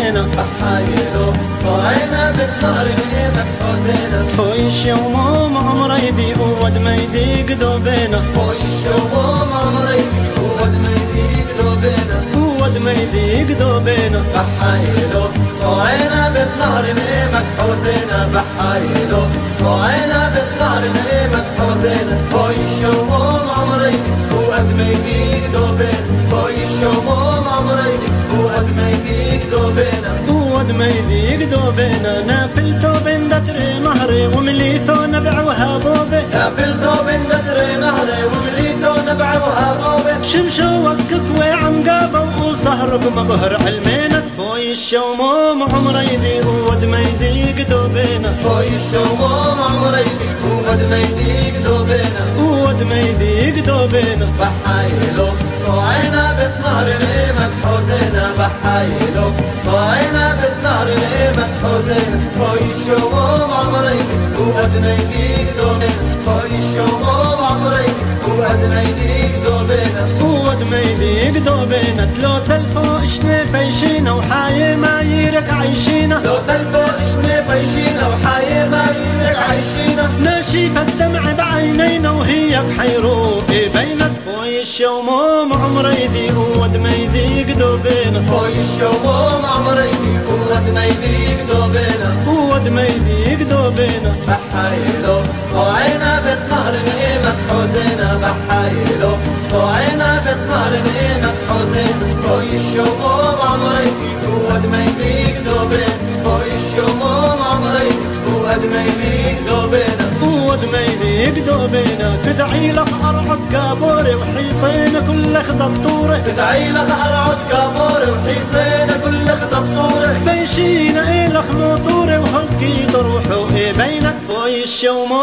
حسينة بحايلو طلعنا بالنهر نهيمك حسينة فويش يوم عمري بي ود ما يديق دوبينا فويش يوم عمري بي ود ما يديق دوبينا ود ما يديق دوبينا بحايلو طلعنا بالنهر نهيمك حسينة بحايلو طلعنا بالنهر نهيمك حسينة فويش يوم عمري بي ود ما يديق دوبينا فويش يوم عمري بي ود ما يديق دوبينا ود ما يديق دوبينا نافلتو بين دتري نهري ومليثو نبع وهابوبي نافلتو بين دتري نهري ومليثو نبع وهابوبي شمشو وكك وعم قابو وصهرق مبهر علمينا فويش يوم عمري بي ود ما يديق دوبينا فويش يوم عمري بي ود ما يديق دوبينا ود ما يديق دوبينا بحايلو طلعنا بالنهر نهيمك حسينة بحايلو طلعنا بالنهر نهيمك حسينة فويش يوم عمري بي ود ما يديق دوبينا فويش يوم عمري بي ود ما يديق دوبينا ود ما يديق دوبينا تلو ثلفو اشني فيشينا وحاي ما يرك عيشينا لو تلفو اشني فيشينا وحاي ما يرك عيشينا ناشف الدمع بعينينا وهيك حيروق بينك فويش يوم عمري دي ود ما يديق دوبينا فويش يوم عمري بي ود ما يديق دوبينا ود ما يديق دوبينا بحايلو طلعنا بالنهر نهيمك حسينة بحايلو طلعنا بالنهر نهيمك حسينة فويش يوم عمري بي ود ما يديق دوبينا فويش يوم عمري بي ود ما يديق دوبينا ود ما يديق دوبينا تدعي لك ارعد كابوري وحيصين كل خططوري تدعي لك ارعد كابوري وحيصين كل خططوري فيشينا إلخ موطوري وهلكي تروحوا بينك فويش يوم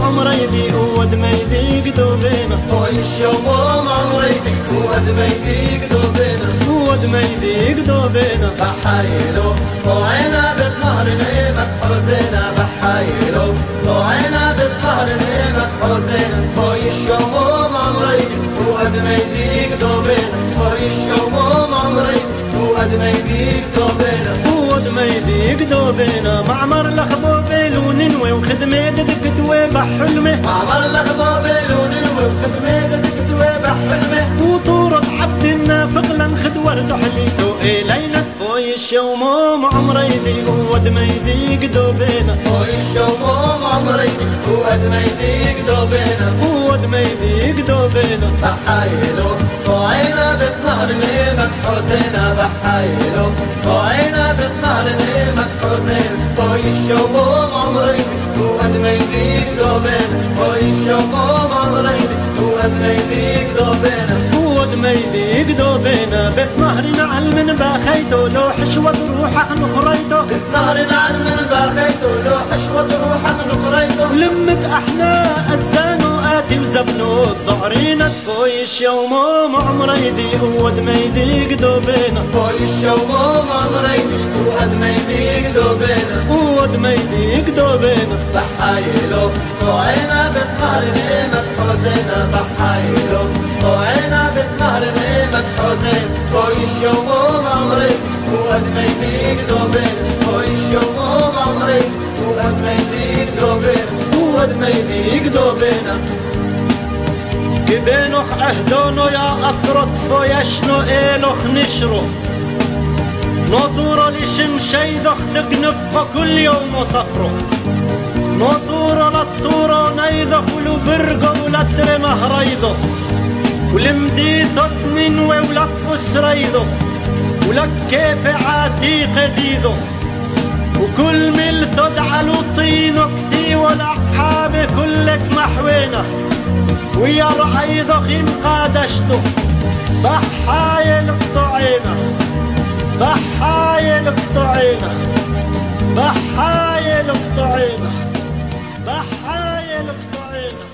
عمري دي ود ما يديق دوبينا فويش يوم عمري بي ود ما يديق دوبينا ود ما يديق دوبينا بحايلو طلعنا بالنهر نهيمك حسينة بحايلو طلعنا بالنهر نهيمك حسينة فويش يوم عمري بي ود ما يديق دوبينا فويش يوم عمري بي ود ما يديق دوبينا ود ما يديق دوبينا معمر لخبوبيل وننوي وخدمة دكتوي بحلمه معمر لخبوبيل وننوي وخدمة دكتوي بحلمه وطورة عبد النافق لنخد ورد حليتو إلينا فويش يوم عمري دي ود ما يديق دوبينا فويش يوم عمري بي ود ما يديق دوبينا ود ما يديق دوبينا بحايلو طلعنا بالنهر نهيمك حسينة بحايلو طلعنا بالنهر نهيمك حسينة فويش يوم عمري بي ود ما يديق دوبينا فويش يوم عمري بي ود ما يديق دوبينا ود ما يديق دوبينا بس نهر نعل من باخيتو لو حشوة روحك نخريتو نهر نعل من باخيتو لو حشوة روحك نخريتو لمت احنا الزانو آتي وزبنو الضعرينة فويش يوم عمري دي ود ما يديق دوبينا فويش يوم عمري بي ود ما يديق دوبينا ود ما يديق دوبينا بحايلو طلعنا بالنهر نهيمك حسينة بحايلو طلعنا بالنهر نهيمك حسينة فويش يوم عمري بي ود ما يديق دوبينا فويش يوم عمري بي ود ما يديق دوبينا ود ما يديق دوبينا جبينوخ اهدونو يا اثرت فويشنو إلوخ نشرو نطورو لشمشيدوخ تقنفقو كل يوم وصفرو نطورو للطورو نيدوخ ولو برقو ولتر مهريدوخ ولمديثو تنينوي ولك أسريدوخ ولك كيف عاتيق ديدوخ وكل ملثو دعلو طينو كتي والعقابة كلك محوينه ويرعي ضخيم قادشته بحايل قطعينه بحايل قطعينه بحايل قطعينه بحايل قطعينه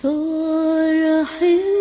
ثور حين